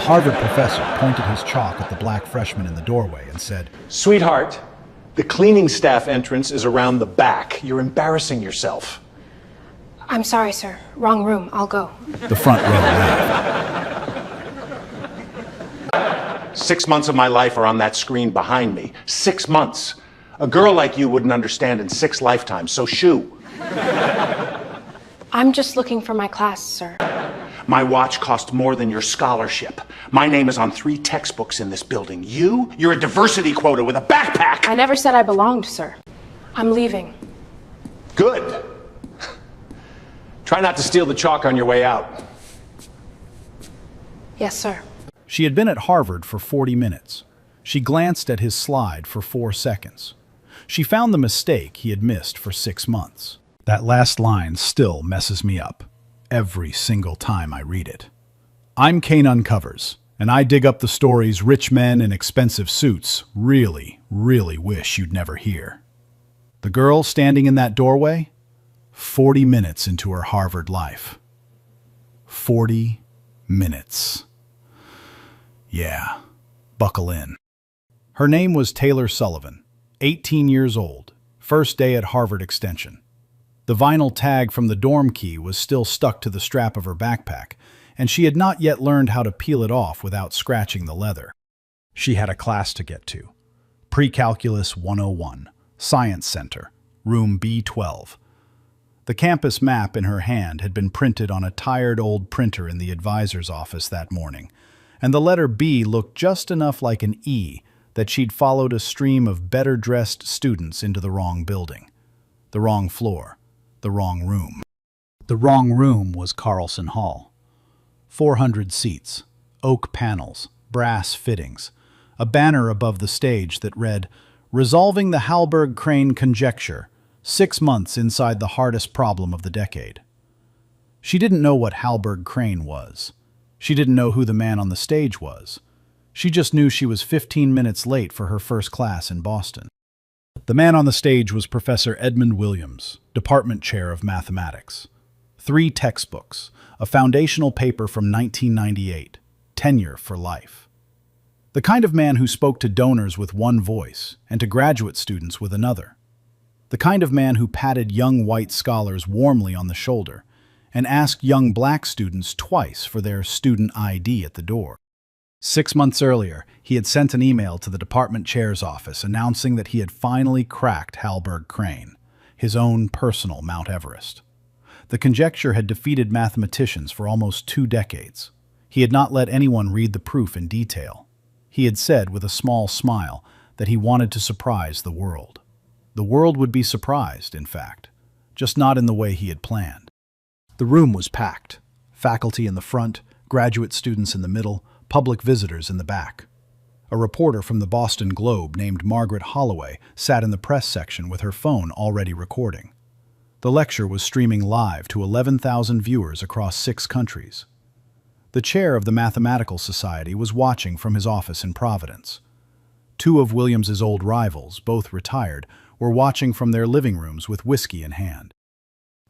Harvard professor pointed his chalk at the black freshman in the doorway and said, "Sweetheart, the cleaning staff entrance is around the back. You're embarrassing yourself." I'm sorry, sir. Wrong room. I'll go. The front row laughed. 6 months of my life are on that screen behind me. 6 months. A girl like you wouldn't understand in 6 lifetimes, so shoo. I'm just looking for my class, sir. My watch cost more than your scholarship. My name is on 3 textbooks in this building. You're a diversity quota with a backpack. I never said I belonged, sir. I'm leaving. Good. Try not to steal the chalk on your way out. Yes, sir. She had been at Harvard for 40 minutes. She glanced at his slide for 4 seconds. She found the mistake he had missed for 6 months. That last line still messes me up every single time I read it. I'm Kane Uncovers, and I dig up the stories rich men in expensive suits really, really wish you'd never hear. The girl standing in that doorway, 40 minutes into her Harvard life. 40 minutes. Yeah, buckle in. Her name was Taylor Sullivan, 18 years old, first day at Harvard Extension. The vinyl tag from the dorm key was still stuck to the strap of her backpack, and she had not yet learned how to peel it off without scratching the leather. She had a class to get to. Pre-Calculus 101, Science Center, room B12. The campus map in her hand had been printed on a tired old printer in the advisor's office that morning, and the letter B looked just enough like an E that she'd followed a stream of better-dressed students into the wrong building, the wrong floor, the wrong room. The wrong room was Carlson Hall. 400 seats, oak panels, brass fittings, a banner above the stage that read, "Resolving the Hallberg-Crane Conjecture, 6 months inside the hardest problem of the decade." She didn't know what Hallberg-Crane was. She didn't know who the man on the stage was. She just knew she was 15 minutes late for her first class in Boston. The man on the stage was Professor Edmund Williams, Department Chair of Mathematics. 3 textbooks, a foundational paper from 1998, tenure for life. The kind of man who spoke to donors with one voice and to graduate students with another. The kind of man who patted young white scholars warmly on the shoulder and asked young black students twice for their student ID at the door. 6 months earlier, he had sent an email to the department chair's office announcing that he had finally cracked Hallberg-Crane, his own personal Mount Everest. The conjecture had defeated mathematicians for almost 2 decades. He had not let anyone read the proof in detail. He had said with a small smile that he wanted to surprise the world. The world would be surprised, in fact, just not in the way he had planned. The room was packed. Faculty in the front, graduate students in the middle, public visitors in the back. A reporter from the Boston Globe named Margaret Holloway sat in the press section with her phone already recording. The lecture was streaming live to 11,000 viewers across 6 countries. The chair of the Mathematical Society was watching from his office in Providence. 2 of Williams's old rivals, both retired, were watching from their living rooms with whiskey in hand.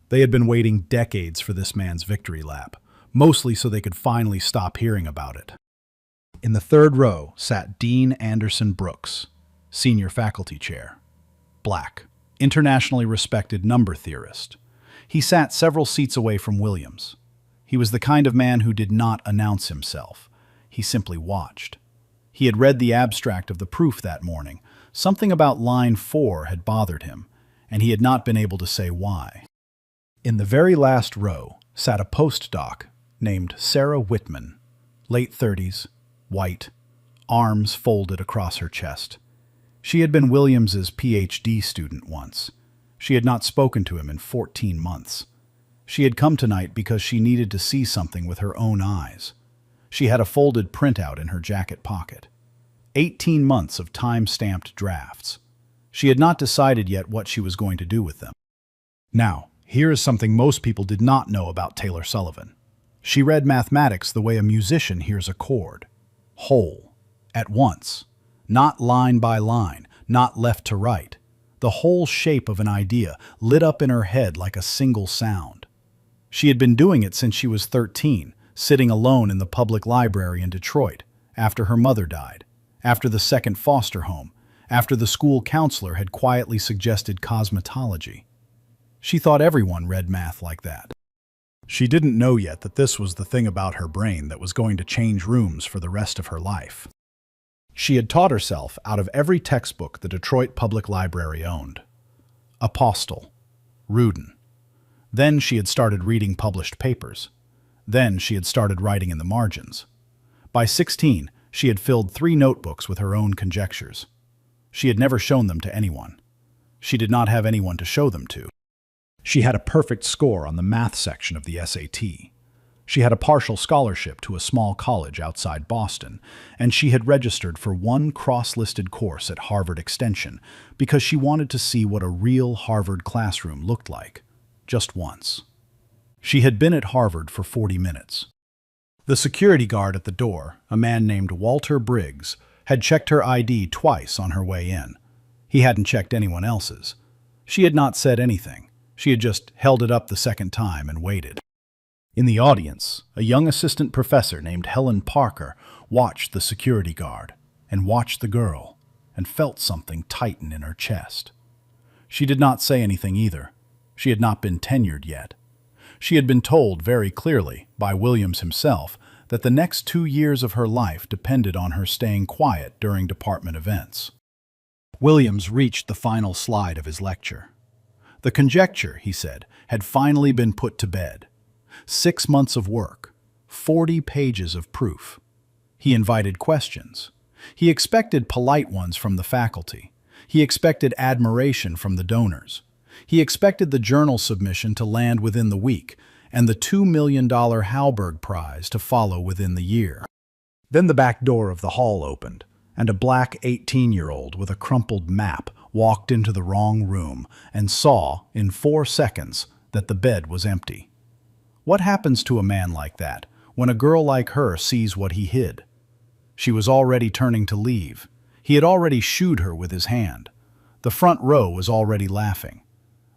They had been waiting decades for this man's victory lap, mostly so they could finally stop hearing about it. In the 3rd row sat Dean Anderson Brooks, senior faculty chair. Black, internationally respected number theorist. He sat several seats away from Williams. He was the kind of man who did not announce himself. He simply watched. He had read the abstract of the proof that morning. Something about line 4 had bothered him, and he had not been able to say why. In the very last row sat a postdoc named Sarah Whitman, late 30s, white, arms folded across her chest. She had been Williams's PhD student once. She had not spoken to him in 14 months. She had come tonight because she needed to see something with her own eyes. She had a folded printout in her jacket pocket. 18 months of time-stamped drafts. She had not decided yet what she was going to do with them. Now, here is something most people did not know about Taylor Sullivan. She read mathematics the way a musician hears a chord. Whole. At once. Not line by line, not left to right. The whole shape of an idea lit up in her head like a single sound. She had been doing it since she was 13, sitting alone in the public library in Detroit, after her mother died, after the second foster home, after the school counselor had quietly suggested cosmetology. She thought everyone read math like that. She didn't know yet that this was the thing about her brain that was going to change rooms for the rest of her life. She had taught herself out of every textbook the Detroit Public Library owned. Apostle, Rudin. Then she had started reading published papers. Then she had started writing in the margins. By 16, she had filled 3 notebooks with her own conjectures. She had never shown them to anyone. She did not have anyone to show them to. She had a perfect score on the math section of the SAT. She had a partial scholarship to a small college outside Boston, and she had registered for one cross-listed course at Harvard Extension because she wanted to see what a real Harvard classroom looked like, just once. She had been at Harvard for 40 minutes. The security guard at the door, a man named Walter Briggs, had checked her ID twice on her way in. He hadn't checked anyone else's. She had not said anything. She had just held it up the second time and waited. In the audience, a young assistant professor named Helen Parker watched the security guard and watched the girl and felt something tighten in her chest. She did not say anything either. She had not been tenured yet. She had been told very clearly by Williams himself that the next 2 years of her life depended on her staying quiet during department events. Williams reached the final slide of his lecture. The conjecture, he said, had finally been put to bed. 6 months of work, 40 pages of proof. He invited questions. He expected polite ones from the faculty. He expected admiration from the donors. He expected the journal submission to land within the week and the $2 million Halberg Prize to follow within the year. Then the back door of the hall opened, and a black 18-year-old with a crumpled map walked into the wrong room and saw, in 4 seconds, that the bed was empty. What happens to a man like that when a girl like her sees what he hid? She was already turning to leave. He had already shooed her with his hand. The front row was already laughing.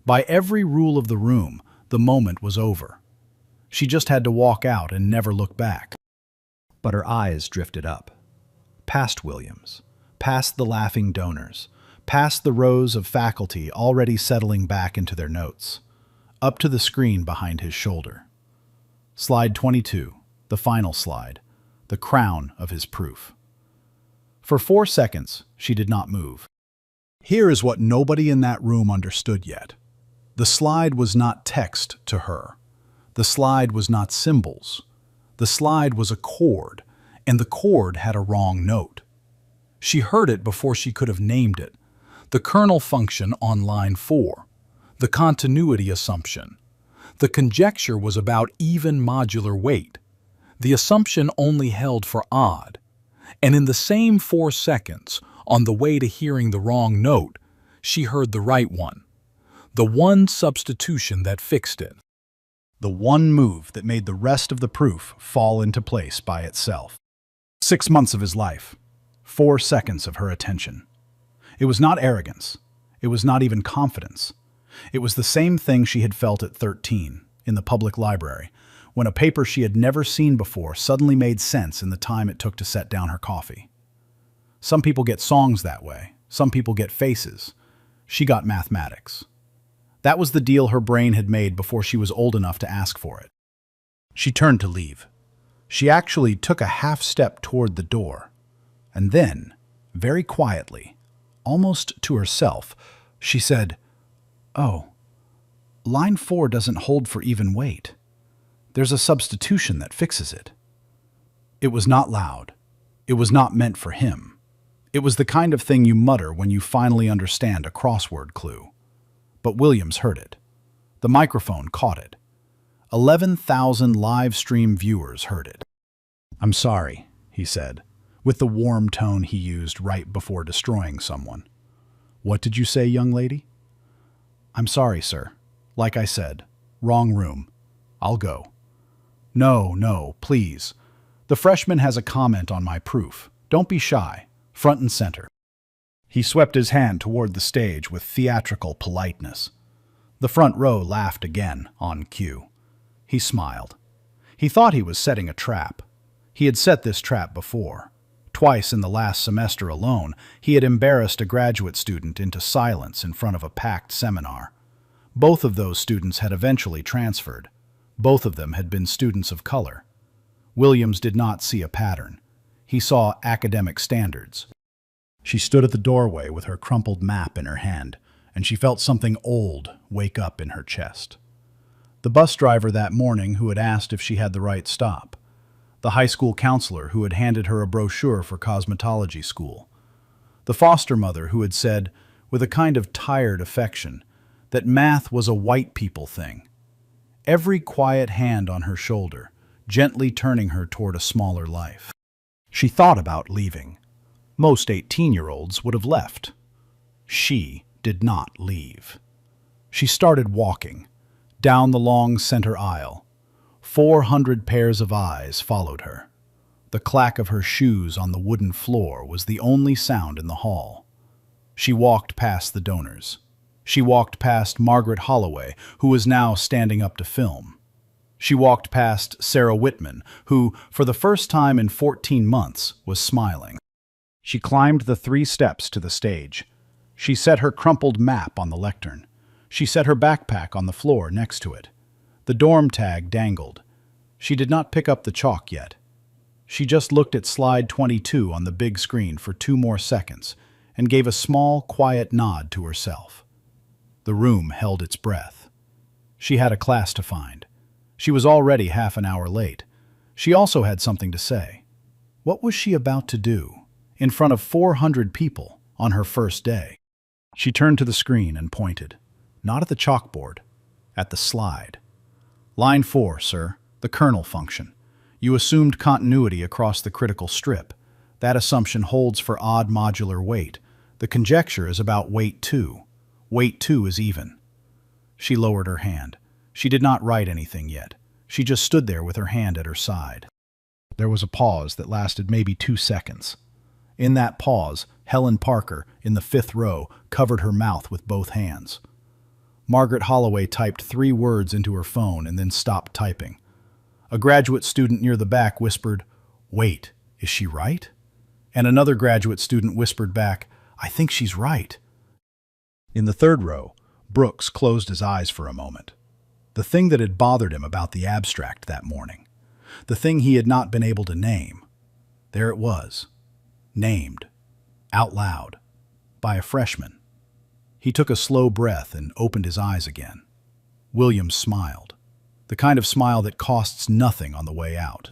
By every rule of the room, the moment was over. She just had to walk out and never look back. But her eyes drifted up, past Williams, past the laughing donors, past the rows of faculty already settling back into their notes, up to the screen behind his shoulder. Slide 22, the final slide, the crown of his proof. For 4 seconds, she did not move. Here is what nobody in that room understood yet. The slide was not text to her. The slide was not symbols. The slide was a chord, and the chord had a wrong note. She heard it before she could have named it. The kernel function on line 4. The continuity assumption. The conjecture was about even modular weight. The assumption only held for odd. And in the same 4 seconds, on the way to hearing the wrong note, she heard the right one. The one substitution that fixed it. The one move that made the rest of the proof fall into place by itself. 6 months of his life. 4 seconds of her attention. It was not arrogance. It was not even confidence. It was the same thing she had felt at 13, in the public library, when a paper she had never seen before suddenly made sense in the time it took to set down her coffee. Some people get songs that way. Some people get faces. She got mathematics. That was the deal her brain had made before she was old enough to ask for it. She turned to leave. She actually took a half step toward the door. And then, very quietly, almost to herself, she said, "Oh, line 4 doesn't hold for even weight. There's a substitution that fixes it." It was not loud. It was not meant for him. It was the kind of thing you mutter when you finally understand a crossword clue. But Williams heard it. The microphone caught it. 11,000 live stream viewers heard it. "I'm sorry," he said, with the warm tone he used right before destroying someone. "What did you say, young lady?" "I'm sorry, sir. Like I said, wrong room. I'll go." No, please. The freshman has a comment on my proof. Don't be shy. Front and center." He swept his hand toward the stage with theatrical politeness. The front row laughed again, on cue. He smiled. He thought he was setting a trap. He had set this trap before. Twice in the last semester alone, he had embarrassed a graduate student into silence in front of a packed seminar. Both of those students had eventually transferred. Both of them had been students of color. Williams did not see a pattern. He saw academic standards. She stood at the doorway with her crumpled map in her hand, and she felt something old wake up in her chest. The bus driver that morning who had asked if she had the right stop. The high school counselor who had handed her a brochure for cosmetology school. The foster mother who had said, with a kind of tired affection, that math was a white people thing. Every quiet hand on her shoulder, gently turning her toward a smaller life. She thought about leaving. Most 18-year-olds would have left. She did not leave. She started walking, down the long center aisle. 400 pairs of eyes followed her. The clack of her shoes on the wooden floor was the only sound in the hall. She walked past the donors. She walked past Margaret Holloway, who was now standing up to film. She walked past Sarah Whitman, who, for the first time in 14 months, was smiling. She climbed the 3 steps to the stage. She set her crumpled map on the lectern. She set her backpack on the floor next to it. The dorm tag dangled. She did not pick up the chalk yet. She just looked at slide 22 on the big screen for 2 more seconds and gave a small, quiet nod to herself. The room held its breath. She had a class to find. She was already half an hour late. She also had something to say. What was she about to do, in front of 400 people, on her first day? She turned to the screen and pointed, not at the chalkboard, at the slide. Line 4, sir, the kernel function. You assumed continuity across the critical strip. That assumption holds for odd modular weight. The conjecture is about weight 2. Weight 2 is even. She lowered her hand. She did not write anything yet. She just stood there with her hand at her side. There was a pause that lasted maybe 2 seconds. In that pause, Helen Parker, in the 5th row, covered her mouth with both hands. Margaret Holloway typed 3 words into her phone and then stopped typing. A graduate student near the back whispered, "Wait, is she right?" And another graduate student whispered back, "I think she's right." In the 3rd row, Brooks closed his eyes for a moment. The thing that had bothered him about the abstract that morning, the thing he had not been able to name, there it was, named, out loud, by a freshman. He took a slow breath and opened his eyes again. Williams smiled, the kind of smile that costs nothing on the way out.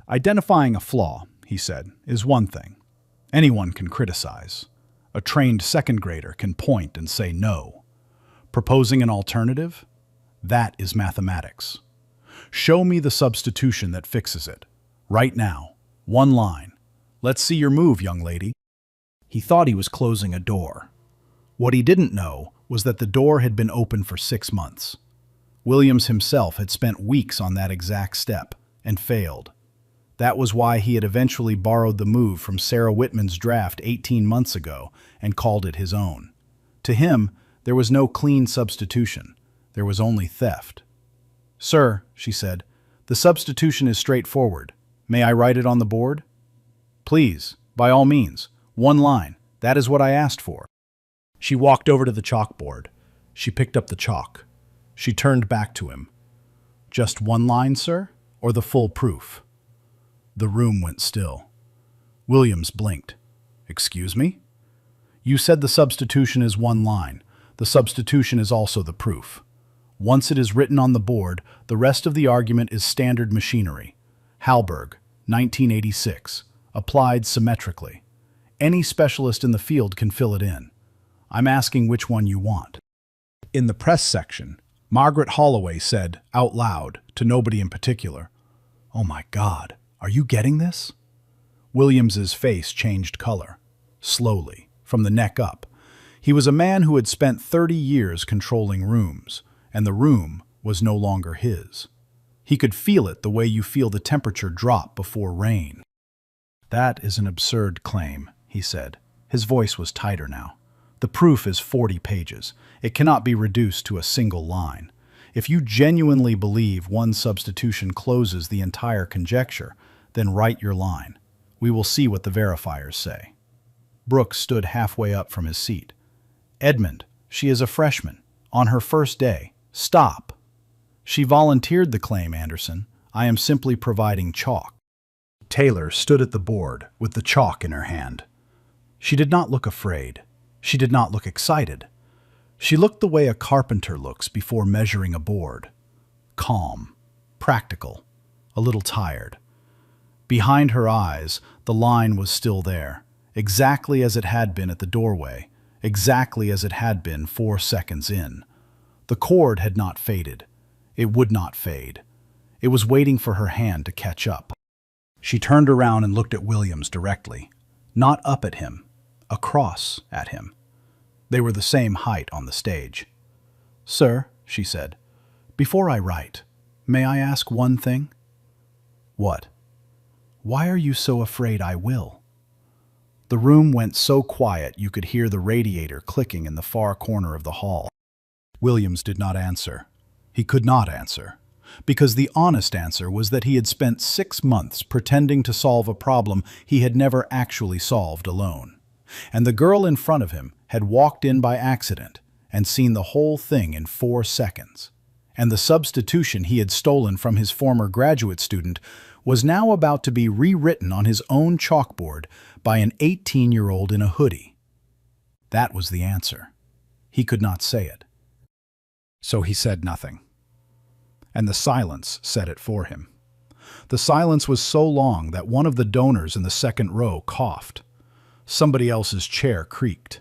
Identifying a flaw, he said, is one thing. Anyone can criticize. A trained second grader can point and say no. Proposing an alternative? That is mathematics. Show me the substitution that fixes it. Right now. 1 line. Let's see your move, young lady. He thought he was closing a door. What he didn't know was that the door had been open for 6 months. Williams himself had spent weeks on that exact step and failed. That was why he had eventually borrowed the move from Sarah Whitman's draft 18 months ago and called it his own. To him, there was no clean substitution. There was only theft. "Sir," she said, "the substitution is straightforward. May I write it on the board?" "Please, by all means. 1 line. That is what I asked for." She walked over to the chalkboard. She picked up the chalk. She turned back to him. "Just 1 line, sir? Or the full proof?" The room went still. Williams blinked. "Excuse me?" "You said the substitution is 1 line. The substitution is also the proof. Once it is written on the board, the rest of the argument is standard machinery. Halberg, 1986. Applied symmetrically. Any specialist in the field can fill it in. I'm asking which one you want." In the press section, Margaret Holloway said, out loud, to nobody in particular, "Oh my God, are you getting this?" Williams's face changed color, slowly, from the neck up. He was a man who had spent 30 years controlling rooms, and the room was no longer his. He could feel it the way you feel the temperature drop before rain. "That is an absurd claim," he said. His voice was tighter now. "The proof is 40 pages. It cannot be reduced to a single line. If you genuinely believe one substitution closes the entire conjecture, then write your line. We will see what the verifiers say. Brooks stood halfway up from his seat. Edmund, she is a freshman. On her first day. Stop. She volunteered the claim, Anderson. I am simply providing chalk. Taylor stood at the board with the chalk in her hand. She did not look afraid. She did not look excited. She looked the way a carpenter looks before measuring a board. Calm, practical, a little tired. Behind her eyes, the line was still there, exactly as it had been at the doorway, exactly as it had been 4 seconds in. The cord had not faded. It would not fade. It was waiting for her hand to catch up. She turned around and looked at Williams directly, not up at him, across at him. They were the same height on the stage. "Sir," she said, "before I write, may I ask one thing?" "What?" "Why are you so afraid I will?" The room went so quiet you could hear the radiator clicking in the far corner of the hall. Williams did not answer. He could not answer, because the honest answer was that he had spent 6 months pretending to solve a problem he had never actually solved alone. And the girl in front of him had walked in by accident and seen the whole thing in 4 seconds. And the substitution he had stolen from his former graduate student was now about to be rewritten on his own chalkboard by an 18-year-old in a hoodie. That was the answer. He could not say it. So he said nothing. And the silence said it for him. The silence was so long that one of the donors in the second row coughed. Somebody else's chair creaked.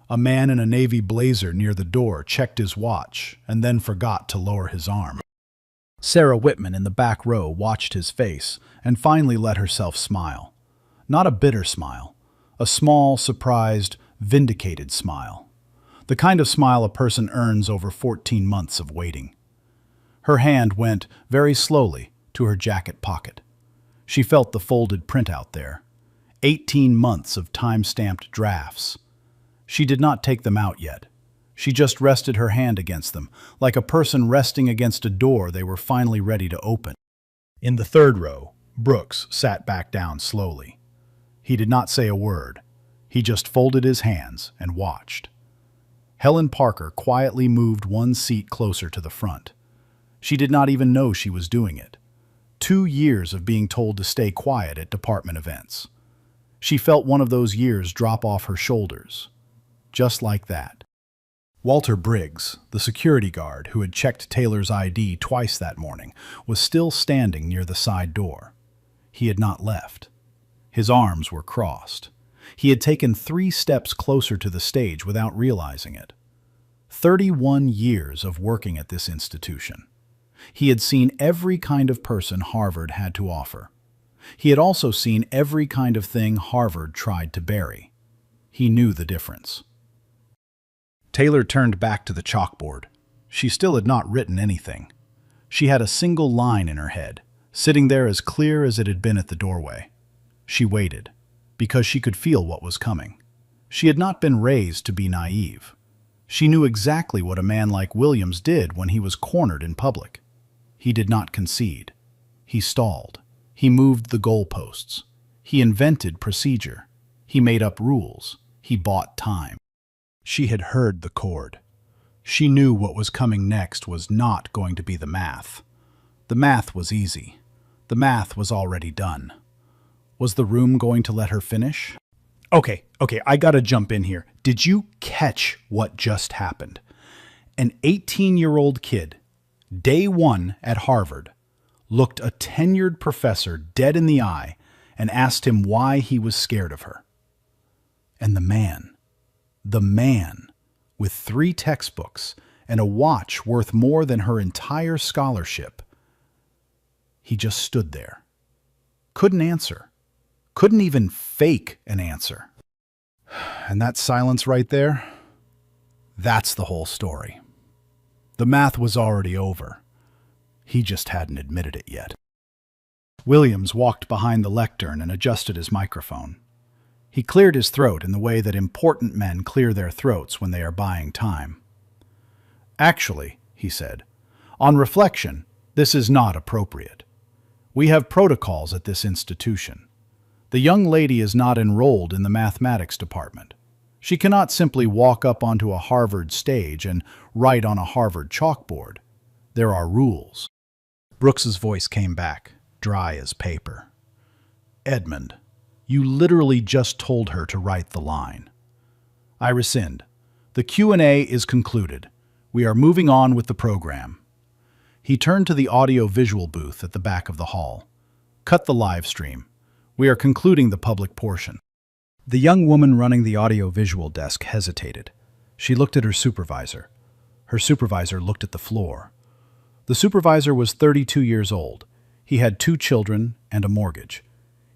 A man in a navy blazer near the door checked his watch and then forgot to lower his arm. Sarah Whitman in the back row watched his face and finally let herself smile. Not a bitter smile, a small, surprised, vindicated smile. The kind of smile a person earns over 14 months of waiting. Her hand went, very slowly, to her jacket pocket. She felt the folded printout there. 18 months of time-stamped drafts. She did not take them out yet. She just rested her hand against them, like a person resting against a door they were finally ready to open. In the third row, Brooks sat back down slowly. He did not say a word. He just folded his hands and watched. Helen Parker quietly moved 1 seat closer to the front. She did not even know she was doing it. 2 years of being told to stay quiet at department events. She felt one of those years drop off her shoulders. Just like that. Walter Briggs, the security guard who had checked Taylor's ID twice that morning, was still standing near the side door. He had not left. His arms were crossed. He had taken 3 steps closer to the stage without realizing it. 31 years of working at this institution. He had seen every kind of person Harvard had to offer. He had also seen every kind of thing Harvard tried to bury. He knew the difference. Taylor turned back to the chalkboard. She still had not written anything. She had a single line in her head, sitting there as clear as it had been at the doorway. She waited, because she could feel what was coming. She had not been raised to be naive. She knew exactly what a man like Williams did when he was cornered in public. He did not concede. He stalled. He moved the goalposts. He invented procedure. He made up rules. He bought time. She had heard the chord. She knew what was coming next was not going to be the math. The math was easy. The math was already done. Was the room going to let her finish? Okay, I gotta jump in here. Did you catch what just happened? An 18-year-old kid, day 1 at Harvard, looked a tenured professor dead in the eye and asked him why he was scared of her. And the man, with 3 textbooks and a watch worth more than her entire scholarship, he just stood there. Couldn't answer. Couldn't even fake an answer. And that silence right there, that's the whole story. The math was already over. He just hadn't admitted it yet. Williams walked behind the lectern and adjusted his microphone. He cleared his throat in the way that important men clear their throats when they are buying time. "Actually," he said, On reflection, this is not appropriate. We have protocols at this institution. The young lady is not enrolled in the mathematics department. She cannot simply walk up onto a Harvard stage and write on a Harvard chalkboard. There are rules. Brooks's voice came back, dry as paper. Edmund, you literally just told her to write the line. I rescind. The Q&A is concluded. We are moving on with the program. He turned to the audio-visual booth at the back of the hall. Cut the live stream. We are concluding the public portion. The young woman running the audio-visual desk hesitated. She looked at her supervisor. Her supervisor looked at the floor. The supervisor was 32 years old. He had 2 children and a mortgage.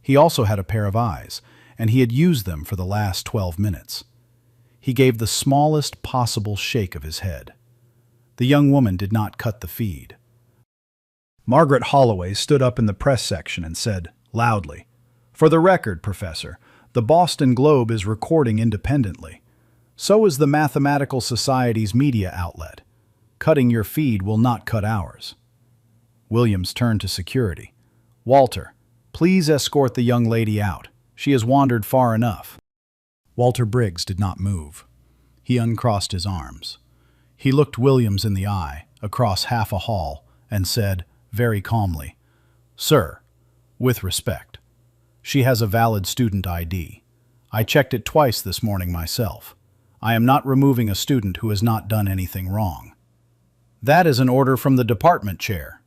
He also had a pair of eyes, and he had used them for the last 12 minutes. He gave the smallest possible shake of his head. The young woman did not cut the feed. Margaret Holloway stood up in the press section and said, loudly, "For the record, Professor, the Boston Globe is recording independently. So is the Mathematical Society's media outlet. Cutting your feed will not cut ours." Williams turned to security. "Walter, please escort the young lady out. She has wandered far enough." Walter Briggs did not move. He uncrossed his arms. He looked Williams in the eye, across half a hall, and said, very calmly, "Sir, with respect, she has a valid student ID. I checked it twice this morning myself. I am not removing a student who has not done anything wrong. That is an order from the department chair.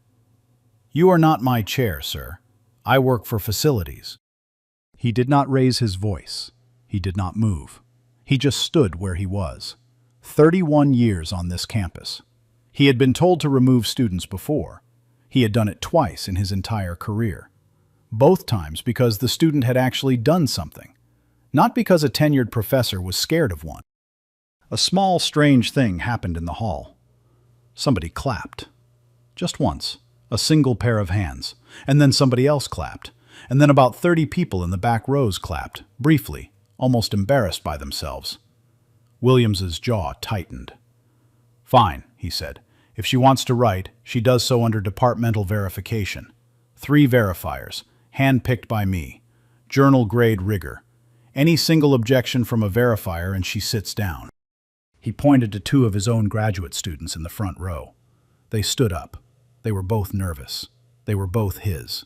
You are not my chair, sir. I work for facilities." He did not raise his voice. He did not move. He just stood where he was. 31 years on this campus. He had been told to remove students before. He had done it twice in his entire career. Both times because the student had actually done something, not because a tenured professor was scared of one. A small, strange thing happened in the hall. Somebody clapped. Just once. A single pair of hands. And then somebody else clapped. And then about 30 people in the back rows clapped, briefly, almost embarrassed by themselves. Williams's jaw tightened. "Fine," he said. "If she wants to write, she does so under departmental verification. 3 verifiers, hand-picked by me. Journal-grade rigor. Any single objection from a verifier and she sits down." He pointed to 2 of his own graduate students in the front row. They stood up. They were both nervous. They were both his.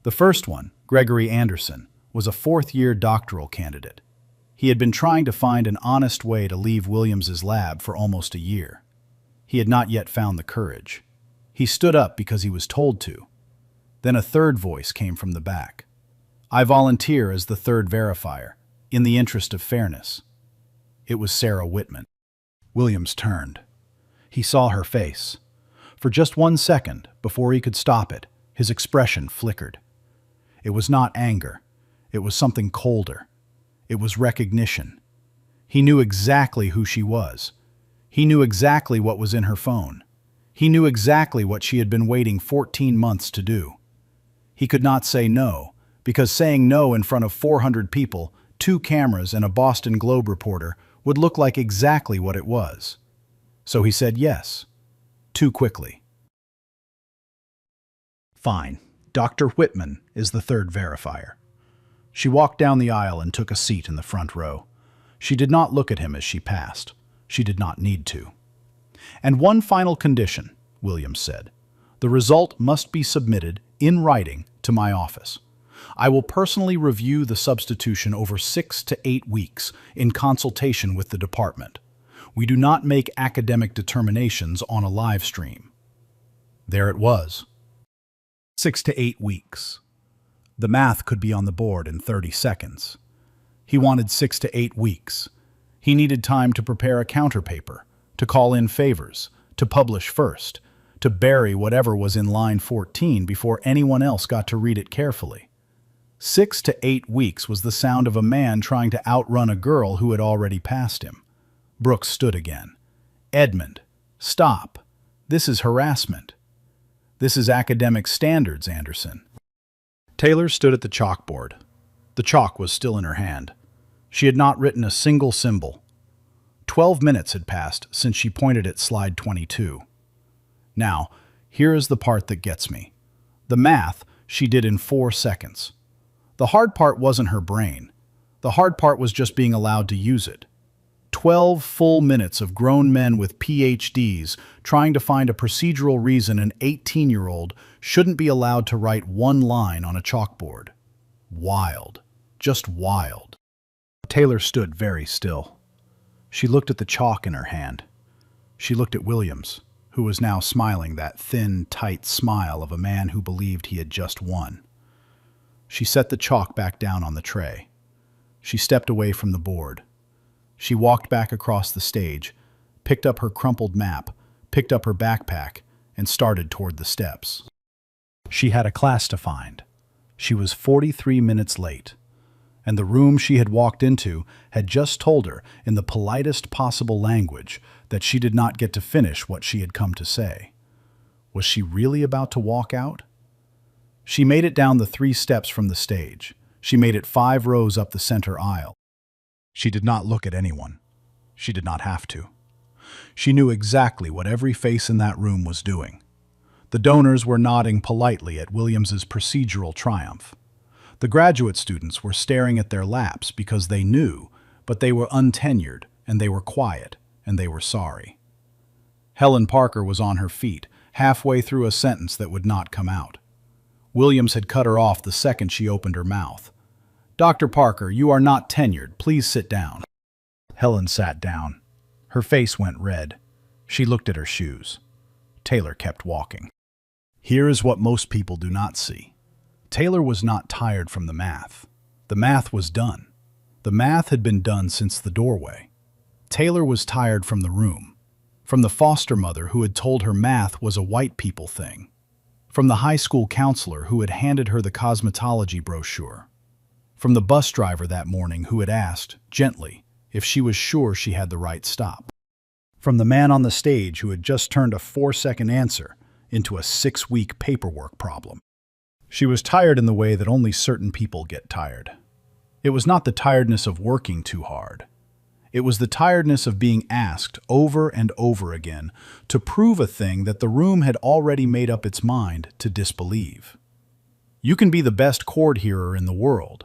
The first one, Gregory Anderson, was a 4th-year doctoral candidate. He had been trying to find an honest way to leave Williams's lab for almost a year. He had not yet found the courage. He stood up because he was told to. Then a third voice came from the back. "I volunteer as the 3rd verifier, in the interest of fairness." It was Sarah Whitman. Williams turned. He saw her face. For just 1 second, before he could stop it, his expression flickered. It was not anger. It was something colder. It was recognition. He knew exactly who she was. He knew exactly what was in her phone. He knew exactly what she had been waiting 14 months to do. He could not say no, because saying no in front of 400 people, 2 cameras, and a Boston Globe reporter would look like exactly what it was. So he said yes, too quickly. "Fine. Dr. Whitman is the 3rd verifier." She walked down the aisle and took a seat in the front row. She did not look at him as she passed. She did not need to. "And one final condition," Williams said. "The result must be submitted in writing to my office. I will personally review the substitution over 6 to 8 weeks in consultation with the department. We do not make academic determinations on a live stream." There it was. 6 to 8 weeks. The math could be on the board in 30 seconds. He wanted 6 to 8 weeks. He needed time to prepare a counterpaper, to call in favors, to publish first, to bury whatever was in line 14 before anyone else got to read it carefully. 6 to 8 weeks was the sound of a man trying to outrun a girl who had already passed him. Brooks stood again. "Edmund, stop. This is harassment. This is academic standards, Anderson." Taylor stood at the chalkboard. The chalk was still in her hand. She had not written a single symbol. 12 minutes had passed since she pointed at slide 22. Now, Here is the part that gets me. The math she did in 4 seconds. The hard part wasn't her brain. The hard part was just being allowed to use it. 12 full minutes of grown men with PhDs trying to find a procedural reason an 18-year-old shouldn't be allowed to write one line on a chalkboard. Wild. Just wild. Taylor stood very still. She looked at the chalk in her hand. She looked at Williams, who was now smiling that thin, tight smile of a man who believed he had just won. She set the chalk back down on the tray. She stepped away from the board. She walked back across the stage, picked up her crumpled map, picked up her backpack, and started toward the steps. She had a class to find. She was 43 minutes late, and the room she had walked into had just told her in the politest possible language that she did not get to finish what she had come to say. Was she really about to walk out? She made it down the 3 steps from the stage. She made it 5 rows up the center aisle. She did not look at anyone. She did not have to. She knew exactly what every face in that room was doing. The donors were nodding politely at Williams's procedural triumph. The graduate students were staring at their laps because they knew, but they were untenured, and they were quiet, and they were sorry. Helen Parker was on her feet, halfway through a sentence that would not come out. Williams had cut her off the second she opened her mouth. "Dr. Parker, you are not tenured. Please sit down." Helen sat down. Her face went red. She looked at her shoes. Taylor kept walking. Here is what most people do not see. Taylor was not tired from the math. The math was done. The math had been done since the doorway. Taylor was tired from the room, from the foster mother who had told her math was a white people thing, from the high school counselor who had handed her the cosmetology brochure, from the bus driver that morning who had asked, gently, if she was sure she had the right stop, from the man on the stage who had just turned a 4-second answer into a 6-week paperwork problem. She was tired in the way that only certain people get tired. It was not the tiredness of working too hard. It was the tiredness of being asked over and over again to prove a thing that the room had already made up its mind to disbelieve. You can be the best chord hearer in the world.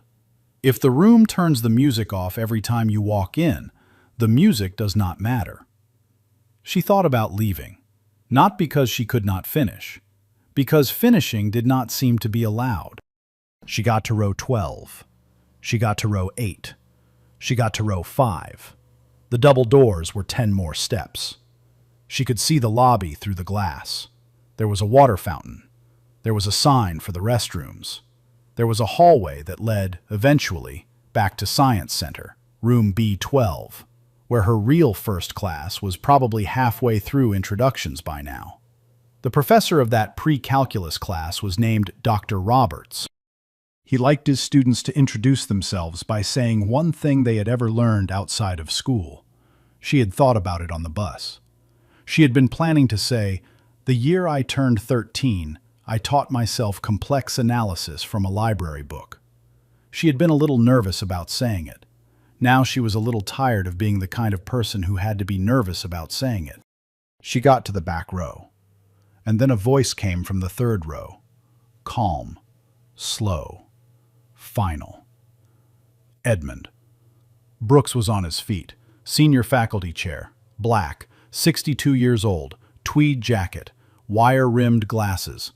If the room turns the music off every time you walk in, the music does not matter. She thought about leaving, not because she could not finish, because finishing did not seem to be allowed. She got to row 12. She got to row 8. She got to row 5. The double doors were 10 more steps. She could see the lobby through the glass. There was a water fountain. There was a sign for the restrooms. There was a hallway that led, eventually, back to Science Center, room B12, where her real first class was probably halfway through introductions by now. The professor of that pre-calculus class was named Dr. Roberts. He liked his students to introduce themselves by saying one thing they had ever learned outside of school. She had thought about it on the bus. She had been planning to say, "The year I turned 13, I taught myself complex analysis from a library book." She had been a little nervous about saying it. Now she was a little tired of being the kind of person who had to be nervous about saying it. She got to the back row. And then a voice came from the 3rd row. Calm, slow, final. Edmund. Brooks was on his feet, senior faculty chair, black, 62 years old, tweed jacket, wire-rimmed glasses.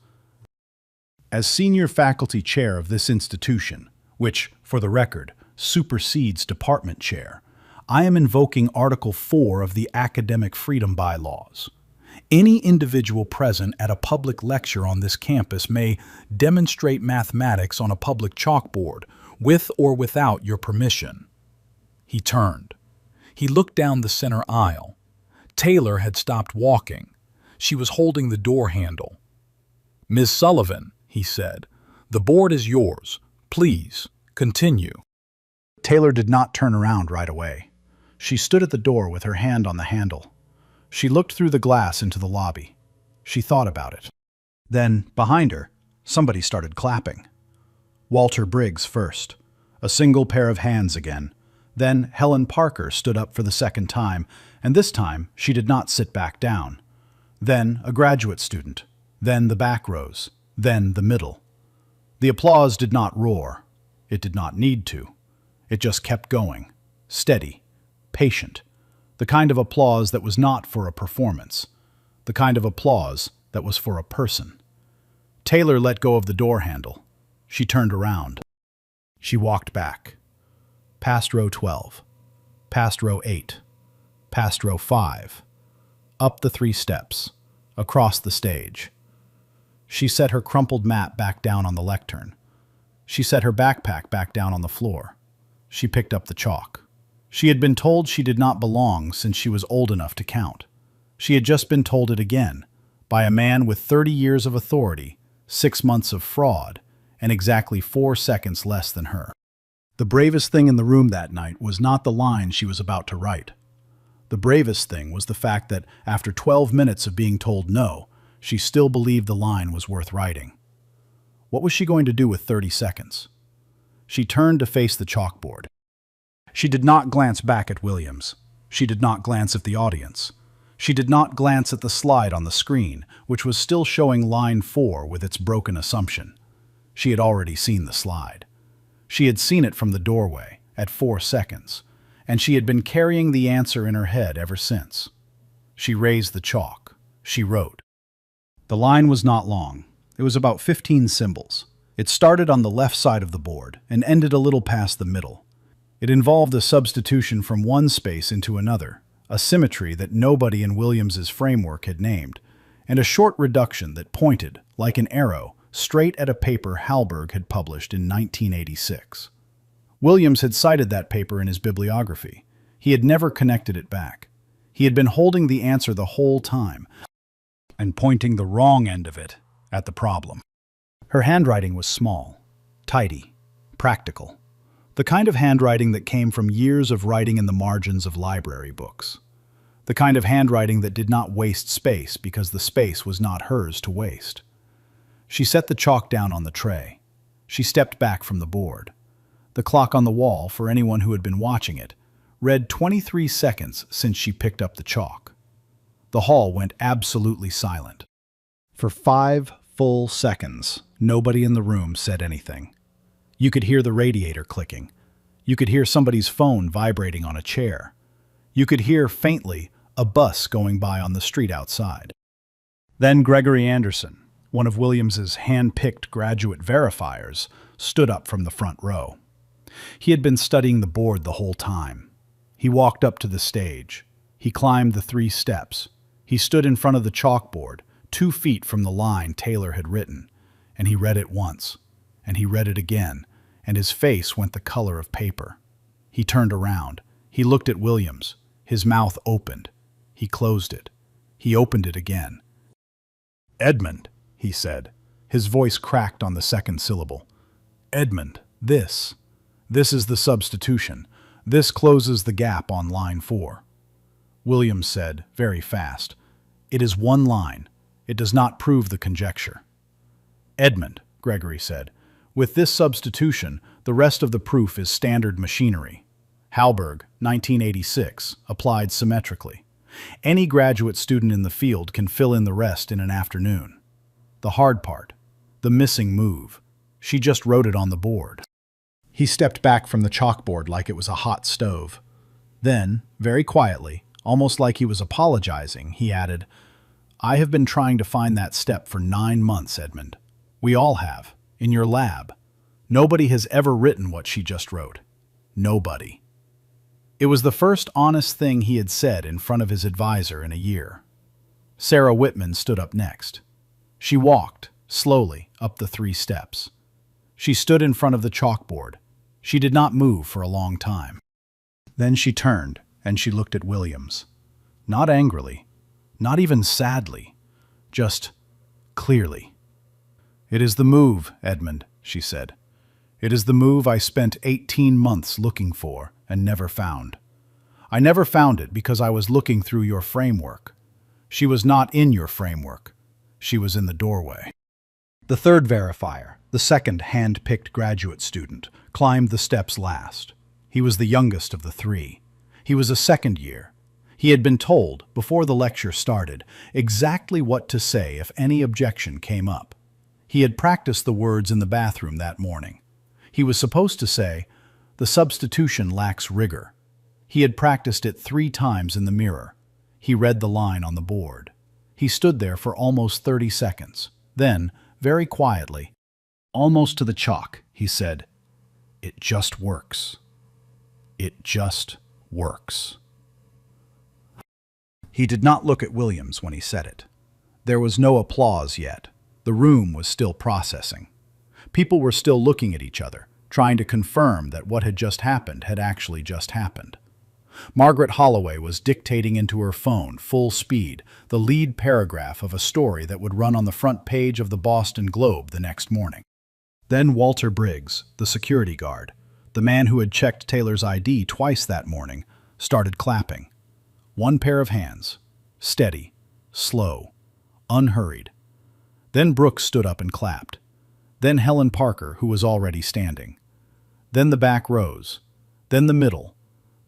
As senior faculty chair of this institution, which, for the record, supersedes department chair, I am invoking Article 4 of the Academic Freedom Bylaws. Any individual present at a public lecture on this campus may demonstrate mathematics on a public chalkboard, with or without your permission. He turned. He looked down the center aisle. Taylor had stopped walking. She was holding the door handle. "Ms. Sullivan," he said, "the board is yours. Please, continue." Taylor did not turn around right away. She stood at the door with her hand on the handle. She looked through the glass into the lobby. She thought about it. Then, behind her, somebody started clapping. Walter Briggs first. A single pair of hands again. Then Helen Parker stood up for the second time, and this time she did not sit back down. Then a graduate student. then the back rows, then the middle. The applause did not roar. It did not need to. It just kept going, steady, patient, the kind of applause that was not for a performance, the kind of applause that was for a person. Taylor let go of the door handle. She turned around. She walked back. Past row 12, past row 8, past row 5, up the 3 steps, across the stage. She set her crumpled mat back down on the lectern. She set her backpack back down on the floor. She picked up the chalk. She had been told she did not belong since she was old enough to count. She had just been told it again, by a man with 30 years of authority, 6 months of fraud, and exactly 4 seconds less than her. The bravest thing in the room that night was not the line she was about to write. The bravest thing was the fact that, after 12 minutes of being told no, she still believed the line was worth writing. What was she going to do with 30 seconds? She turned to face the chalkboard. She did not glance back at Williams. She did not glance at the audience. She did not glance at the slide on the screen, which was still showing line 4 with its broken assumption. She had already seen the slide. She had seen it from the doorway, at 4 seconds, and she had been carrying the answer in her head ever since. She raised the chalk. She wrote. The line was not long. It was about 15 symbols. It started on the left side of the board and ended a little past the middle. It involved a substitution from one space into another, a symmetry that nobody in Williams's framework had named, and a short reduction that pointed, like an arrow, straight at a paper Hallberg had published in 1986. Williams had cited that paper in his bibliography. He had never connected it back. He had been holding the answer the whole time and pointing the wrong end of it at the problem. Her handwriting was small, tidy, practical, the kind of handwriting that came from years of writing in the margins of library books, the kind of handwriting that did not waste space because the space was not hers to waste. She set the chalk down on the tray. She stepped back from the board. The clock on the wall, for anyone who had been watching it, read 23 seconds since she picked up the chalk. The hall went absolutely silent. For 5 full seconds, nobody in the room said anything. You could hear the radiator clicking. You could hear somebody's phone vibrating on a chair. You could hear, faintly, a bus going by on the street outside. Then Gregory Anderson, one of Williams's hand-picked graduate verifiers, stood up from the front row. He had been studying the board the whole time. He walked up to the stage. He climbed the 3 steps. He stood in front of the chalkboard, 2 feet from the line Taylor had written, and he read it once, and he read it again, and his face went the color of paper. He turned around. He looked at Williams. His mouth opened. He closed it. He opened it again. "Edmund," he said. His voice cracked on the second syllable. "Edmund, this is the substitution. This closes the gap on line 4. Williams said, very fast, "It is one line. It does not prove the conjecture." "Edmund," Gregory said, "with this substitution, the rest of the proof is standard machinery. Hallberg, 1986, applied symmetrically. Any graduate student in the field can fill in the rest in an afternoon. The hard part, the missing move, she just wrote it on the board." He stepped back from the chalkboard like it was a hot stove. Then, very quietly, almost like he was apologizing, he added, "I have been trying to find that step for 9 months, Edmund. We all have, in your lab. Nobody has ever written what she just wrote. Nobody." It was the first honest thing he had said in front of his advisor in a year. Sarah Whitman stood up next. She walked, slowly, up the 3 steps. She stood in front of the chalkboard. She did not move for a long time. Then she turned, and she looked at Williams. Not angrily, not even sadly, just clearly. "It is the move, Edmund," she said. "It is the move I spent 18 months looking for and never found. I never found it because I was looking through your framework. She was not in your framework. She was in the doorway." The third verifier, the second hand-picked graduate student, climbed the steps last. He was the youngest of the 3. He was a second year. He had been told, before the lecture started, exactly what to say if any objection came up. He had practiced the words in the bathroom that morning. He was supposed to say, "The substitution lacks rigor." He had practiced it 3 times in the mirror. He read the line on the board. He stood there for almost 30 seconds. Then, very quietly, almost to the chalk, he said, "It just works. It just works." He did not look at Williams when he said it. There was no applause yet. The room was still processing. People were still looking at each other, trying to confirm that what had just happened had actually just happened. Margaret Holloway was dictating into her phone, full speed, the lead paragraph of a story that would run on the front page of the Boston Globe the next morning. Then Walter Briggs, the security guard, the man who had checked Taylor's ID twice that morning, started clapping. One pair of hands, steady, slow, unhurried. Then Brooks stood up and clapped. Then Helen Parker, who was already standing. Then the back rows. Then the middle.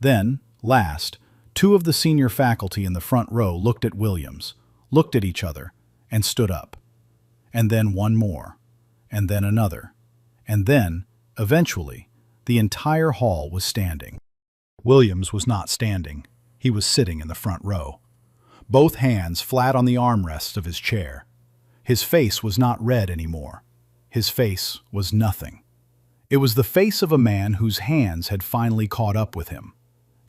Then, last, 2 of the senior faculty in the front row looked at Williams, looked at each other, and stood up. And then one more. And then another. And then, eventually, the entire hall was standing. Williams was not standing. He was sitting in the front row, both hands flat on the armrests of his chair. His face was not red anymore. His face was nothing. It was the face of a man whose hands had finally caught up with him.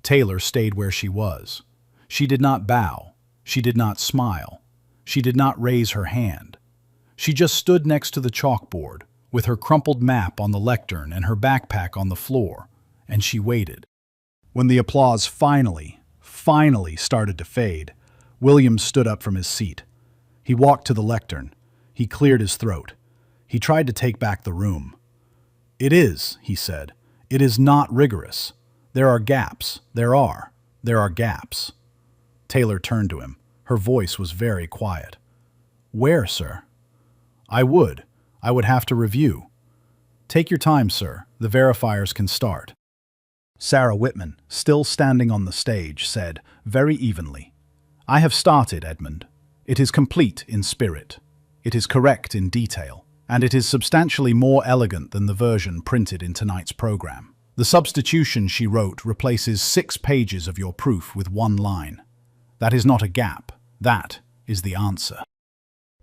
Taylor stayed where she was. She did not bow. She did not smile. She did not raise her hand. She just stood next to the chalkboard, with her crumpled map on the lectern and her backpack on the floor, and she waited. When the applause finally started to fade, Williams stood up from his seat. He walked to the lectern. He cleared his throat. He tried to take back the room. "It is," he said. "It is not rigorous. There are gaps. There are gaps." Taylor turned to him. Her voice was very quiet. "Where, sir?" I would have to review." "Take your time, sir. The verifiers can start." Sarah Whitman, still standing on the stage, said, very evenly, "I have started, Edmund. It is complete in spirit. It is correct in detail. And it is substantially more elegant than the version printed in tonight's program. The substitution she wrote replaces 6 pages of your proof with 1 line. That is not a gap. That is the answer."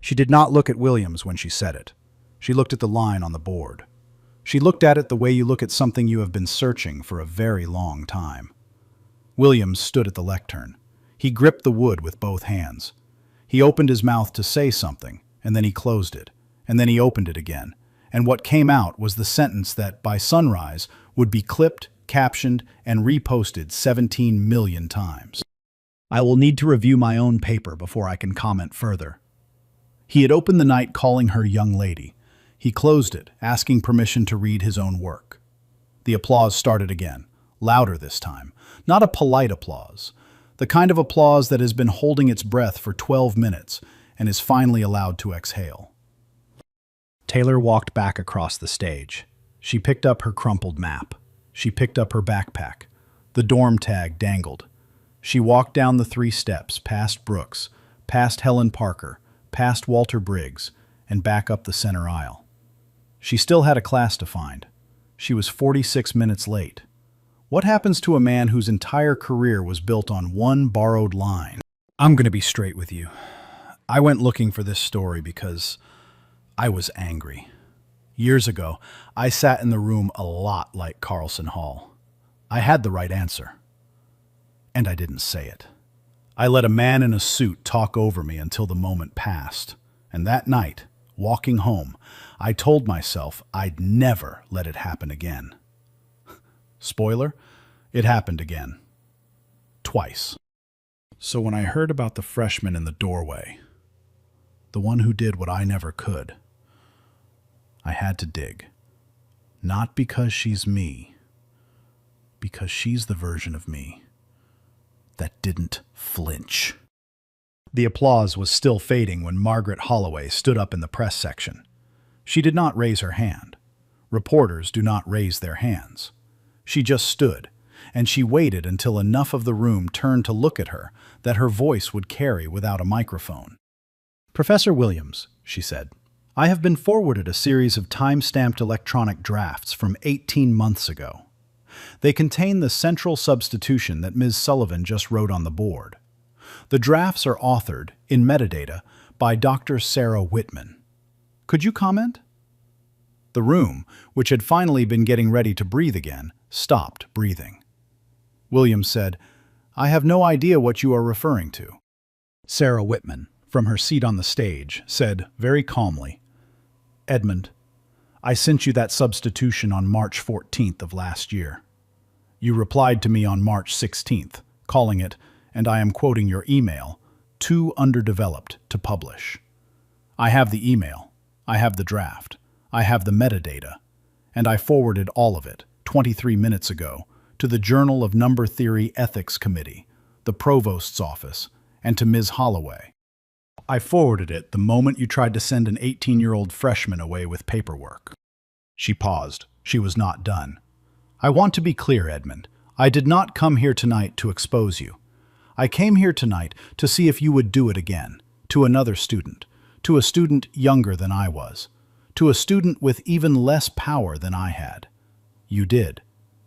She did not look at Williams when she said it. She looked at the line on the board. She looked at it the way you look at something you have been searching for a very long time. Williams stood at the lectern. He gripped the wood with both hands. He opened his mouth to say something, and then he closed it, and then he opened it again, and what came out was the sentence that, by sunrise, would be clipped, captioned, and reposted 17 million times. "I will need to review my own paper before I can comment further." He had opened the night calling her young lady. He closed it, asking permission to read his own work. The applause started again, louder this time. Not a polite applause, the kind of applause that has been holding its breath for 12 minutes and is finally allowed to exhale. Taylor walked back across the stage. She picked up her crumpled map. She picked up her backpack. The dorm tag dangled. She walked down the 3 steps, past Brooks, past Helen Parker, past Walter Briggs, and back up the center aisle. She still had a class to find. She was 46 minutes late. What happens to a man whose entire career was built on 1 borrowed line? I'm going to be straight with you. I went looking for this story because I was angry. Years ago, I sat in the room a lot like Carlson Hall. I had the right answer. And I didn't say it. I let a man in a suit talk over me until the moment passed. And that night, walking home, I told myself I'd never let it happen again. Spoiler, it happened again. Twice. So when I heard about the freshman in the doorway, the one who did what I never could, I had to dig. Not because she's me, because she's the version of me that didn't flinch. The applause was still fading when Margaret Holloway stood up in the press section. She did not raise her hand. Reporters do not raise their hands. She just stood, and she waited until enough of the room turned to look at her that her voice would carry without a microphone. "Professor Williams," she said, "I have been forwarded a series of time-stamped electronic drafts from 18 months ago. They contain the central substitution that Ms. Sullivan just wrote on the board. The drafts are authored, in metadata, by Dr. Sarah Whitman. Could you comment?" The room, which had finally been getting ready to breathe again, stopped breathing. Williams said, "I have no idea what you are referring to." Sarah Whitman, from her seat on the stage, said very calmly, "Edmund, I sent you that substitution on March 14th of last year. You replied to me on March 16th, calling it, and I am quoting your email, too underdeveloped to publish. I have the email, I have the draft, I have the metadata, and I forwarded all of it, 23 minutes ago, to the Journal of Number Theory Ethics Committee, the Provost's office, and to Ms. Holloway. I forwarded it the moment you tried to send an 18-year-old freshman away with paperwork." She paused. She was not done. "I want to be clear, Edmund. I did not come here tonight to expose you. I came here tonight to see if you would do it again, to another student, to a student younger than I was, to a student with even less power than I had. You did.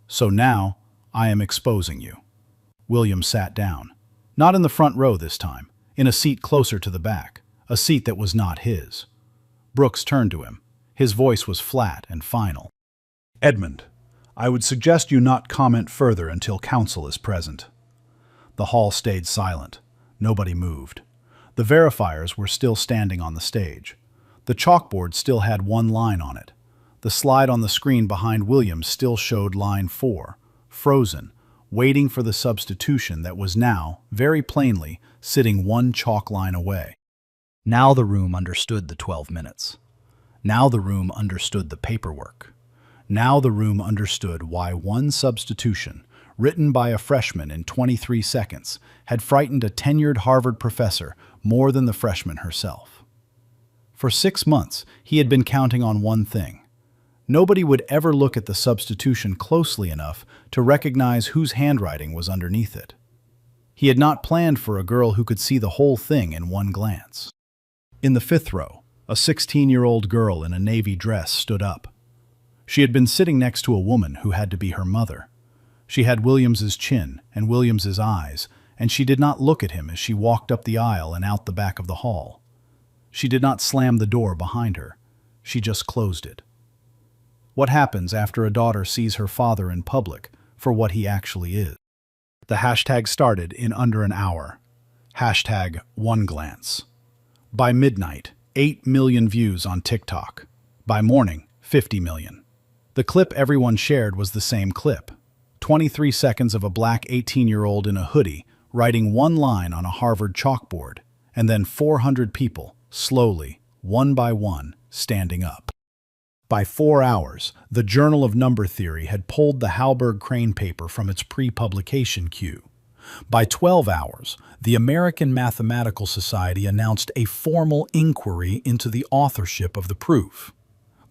So now, I am exposing you." William sat down. Not in the front row this time, in a seat closer to the back, a seat that was not his. Brooks turned to him. His voice was flat and final. "Edmund, I would suggest you not comment further until counsel is present." The hall stayed silent. Nobody moved. The verifiers were still standing on the stage. The chalkboard still had one line on it. The slide on the screen behind Williams still showed line 4, frozen, waiting for the substitution that was now, very plainly, sitting one chalk line away. Now the room understood the 12 minutes. Now the room understood the paperwork. Now the room understood why one substitution, written by a freshman in 23 seconds, had frightened a tenured Harvard professor more than the freshman herself. For 6 months, he had been counting on one thing. Nobody would ever look at the substitution closely enough to recognize whose handwriting was underneath it. He had not planned for a girl who could see the whole thing in one glance. In the 5th row, a 16-year-old girl in a navy dress stood up. She had been sitting next to a woman who had to be her mother. She had Williams's chin and Williams's eyes, and she did not look at him as she walked up the aisle and out the back of the hall. She did not slam the door behind her. She just closed it. What happens after a daughter sees her father in public for what he actually is? The hashtag started in under an hour. Hashtag #OneGlance. By midnight, 8 million views on TikTok. By morning, 50 million. The clip everyone shared was the same clip. 23 seconds of a black 18-year-old in a hoodie writing one line on a Harvard chalkboard, and then 400 people, slowly, one by one, standing up. By 4 hours, the Journal of Number Theory had pulled the Hallberg-Crane paper from its pre-publication queue. By 12 hours, the American Mathematical Society announced a formal inquiry into the authorship of the proof.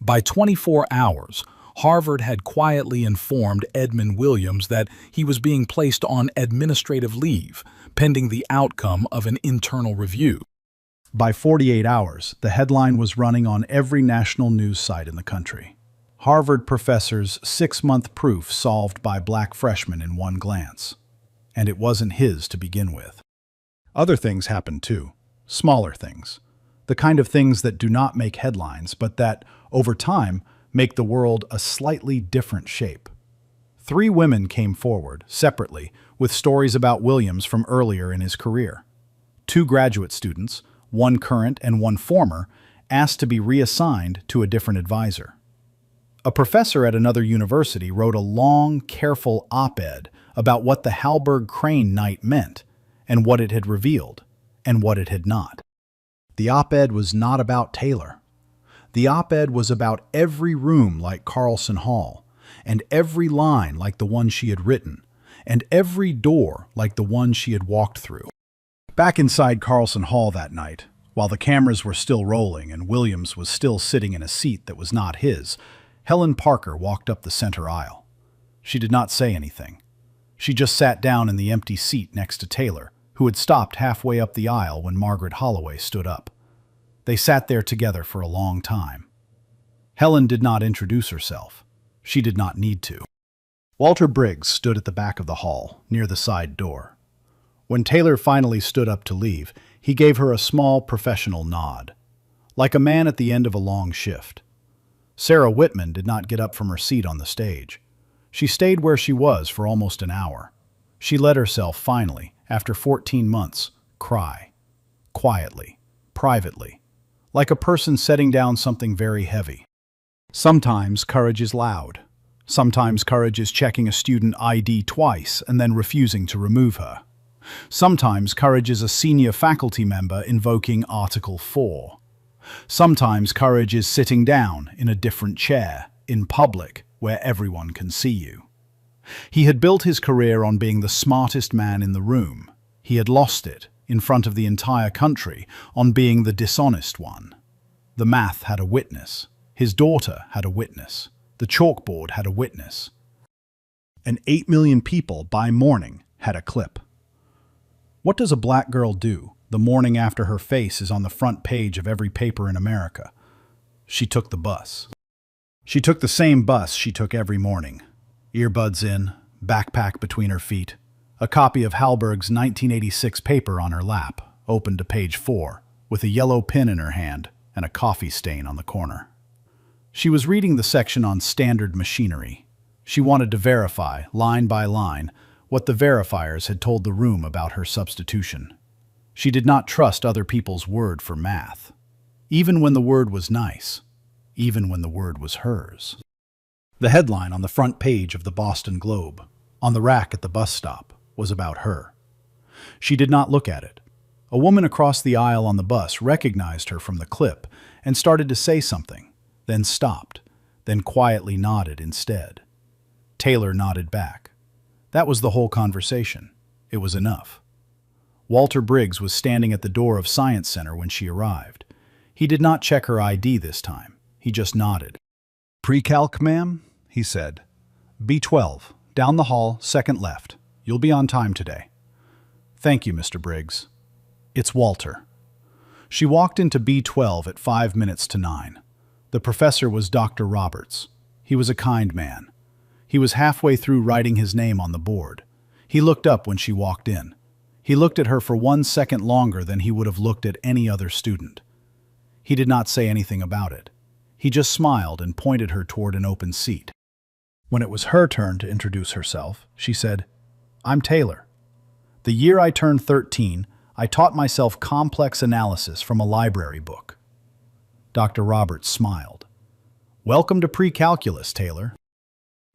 By 24 hours, Harvard had quietly informed Edmund Williams that he was being placed on administrative leave, pending the outcome of an internal review. By 48 hours, the headline was running on every national news site in the country. Harvard professor's 6-month proof solved by black freshmen in one glance. And it wasn't his to begin with. Other things happened too. Smaller things. The kind of things that do not make headlines, but that, over time, make the world a slightly different shape. 3 women came forward, separately, with stories about Williams from earlier in his career. 2 graduate students, one current and one former, asked to be reassigned to a different advisor. A professor at another university wrote a long, careful op-ed about what the Hallberg-Crane night meant, and what it had revealed, and what it had not. The op-ed was not about Taylor. The op-ed was about every room like Carlson Hall, and every line like the one she had written, and every door like the one she had walked through. Back inside Carlson Hall that night, while the cameras were still rolling and Williams was still sitting in a seat that was not his, Helen Parker walked up the center aisle. She did not say anything. She just sat down in the empty seat next to Taylor, who had stopped halfway up the aisle when Margaret Holloway stood up. They sat there together for a long time. Helen did not introduce herself. She did not need to. Walter Briggs stood at the back of the hall, near the side door. When Taylor finally stood up to leave, he gave her a small, professional nod, like a man at the end of a long shift. Sarah Whitman did not get up from her seat on the stage. She stayed where she was for almost an hour. She let herself finally, after 14 months, cry. Quietly, privately, like a person setting down something very heavy. Sometimes courage is loud. Sometimes courage is checking a student ID twice and then refusing to remove her. Sometimes courage is a senior faculty member invoking Article 4. Sometimes courage is sitting down in a different chair, in public, where everyone can see you. He had built his career on being the smartest man in the room. He had lost it, in front of the entire country, on being the dishonest one. The math had a witness. His daughter had a witness. The chalkboard had a witness. And 8 million people, by morning, had a clip. What does a black girl do the morning after her face is on the front page of every paper in America? She took the bus. She took the same bus she took every morning. Earbuds in, backpack between her feet, a copy of Halberg's 1986 paper on her lap, open to page 4, with a yellow pen in her hand and a coffee stain on the corner. She was reading the section on standard machinery. She wanted to verify, line by line, what the verifiers had told the room about her substitution. She did not trust other people's word for math, even when the word was nice, even when the word was hers. The headline on the front page of the Boston Globe, on the rack at the bus stop, was about her. She did not look at it. A woman across the aisle on the bus recognized her from the clip and started to say something, then stopped, then quietly nodded instead. Taylor nodded back. That was the whole conversation. It was enough. Walter Briggs was standing at the door of Science Center when she arrived. He did not check her ID this time. He just nodded. "Pre-calc, ma'am?" he said. "B12, down the hall, second left. You'll be on time today." "Thank you, Mr. Briggs." "It's Walter." She walked into B12 at 5 minutes to 9. The professor was Dr. Roberts. He was a kind man. He was halfway through writing his name on the board. He looked up when she walked in. He looked at her for 1 second longer than he would have looked at any other student. He did not say anything about it. He just smiled and pointed her toward an open seat. When it was her turn to introduce herself, she said, "I'm Taylor. The year I turned 13, I taught myself complex analysis from a library book." Dr. Roberts smiled. "Welcome to pre-calculus, Taylor."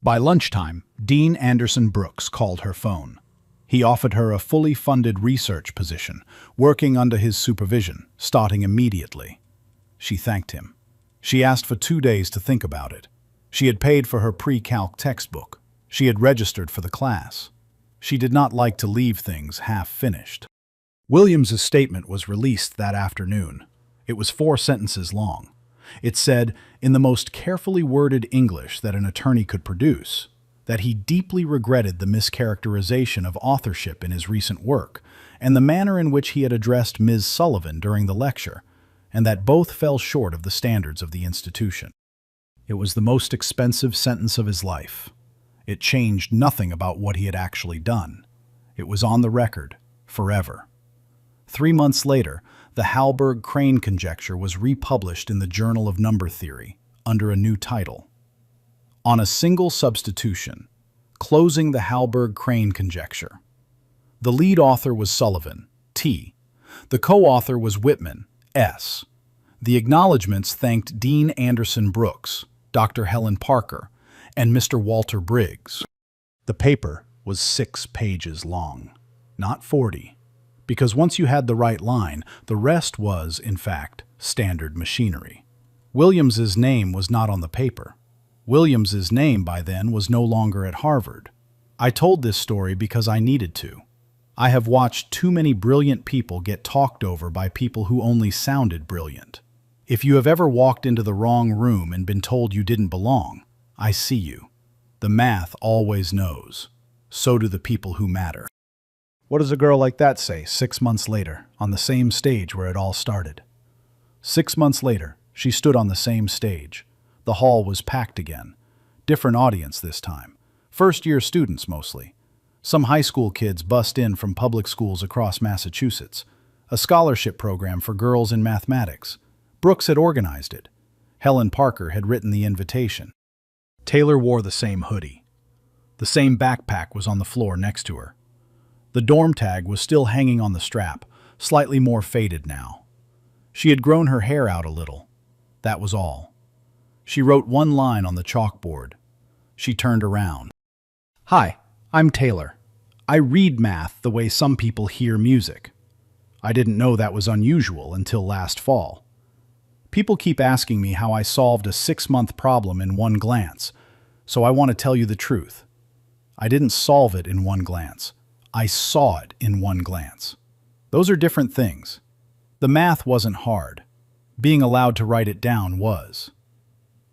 By lunchtime, Dean Anderson Brooks called her phone. He offered her a fully funded research position, working under his supervision, starting immediately. She thanked him. She asked for 2 days to think about it. She had paid for her pre-calc textbook. She had registered for the class. She did not like to leave things half-finished. Williams's statement was released that afternoon. It was 4 sentences long. It said, in the most carefully worded English that an attorney could produce, that he deeply regretted the mischaracterization of authorship in his recent work and the manner in which he had addressed Ms. Sullivan during the lecture, and that both fell short of the standards of the institution. It was the most expensive sentence of his life. It changed nothing about what he had actually done. It was on the record, forever. 3 months later, the Halberg-Crane conjecture was republished in the Journal of Number Theory under a new title. On a single substitution, closing the Halberg-Crane conjecture. The lead author was Sullivan, T. The co-author was Whitman, S. The acknowledgments thanked Dean Anderson Brooks, Dr. Helen Parker, and Mr. Walter Briggs. The paper was 6 pages long, not 40. Because once you had the right line, the rest was, in fact, standard machinery. Williams's name was not on the paper. Williams's name by then was no longer at Harvard. I told this story because I needed to. I have watched too many brilliant people get talked over by people who only sounded brilliant. If you have ever walked into the wrong room and been told you didn't belong, I see you. The math always knows. so do the people who matter. What does a girl like that say 6 months later, on the same stage where it all started? 6 months later, she stood on the same stage. The hall was packed again. Different audience this time. First-year students mostly. Some high school kids bust in from public schools across Massachusetts. A scholarship program for girls in mathematics. Brooks had organized it. Helen Parker had written the invitation. Taylor wore the same hoodie. The same backpack was on the floor next to her. The dorm tag was still hanging on the strap, slightly more faded now. She had grown her hair out a little. That was all. She wrote one line on the chalkboard. She turned around. "Hi, I'm Taylor. I read math the way some people hear music. I didn't know that was unusual until last fall. People keep asking me how I solved a 6-month problem in one glance, so I want to tell you the truth. I didn't solve it in one glance. I saw it in one glance. Those are different things. The math wasn't hard. Being allowed to write it down was.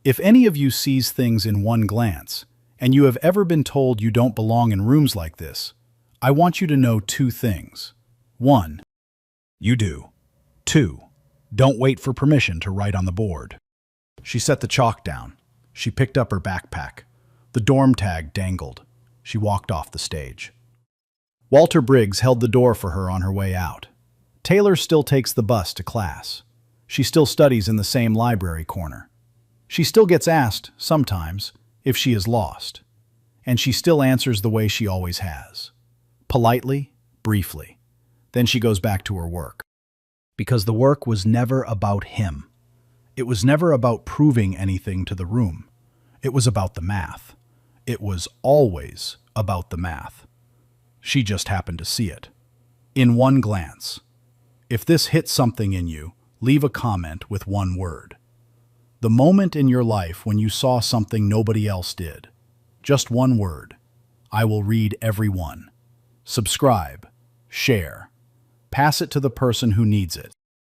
If any of you sees things in one glance, and you have ever been told you don't belong in rooms like this, I want you to know 2 things. 1. You do. 2. Don't wait for permission to write on the board." She set the chalk down. She picked up her backpack. The dorm tag dangled. She walked off the stage. Walter Briggs held the door for her on her way out. Taylor still takes the bus to class. She still studies in the same library corner. She still gets asked, sometimes, if she is lost. And she still answers the way she always has. Politely, briefly. Then she goes back to her work. Because the work was never about him. It was never about proving anything to the room. It was about the math. It was always about the math. She just happened to see it. In one glance. If this hit something in you, leave a comment with one word. The moment in your life when you saw something nobody else did. Just one word. I will read every one. Subscribe. Share. Pass it to the person who needs it.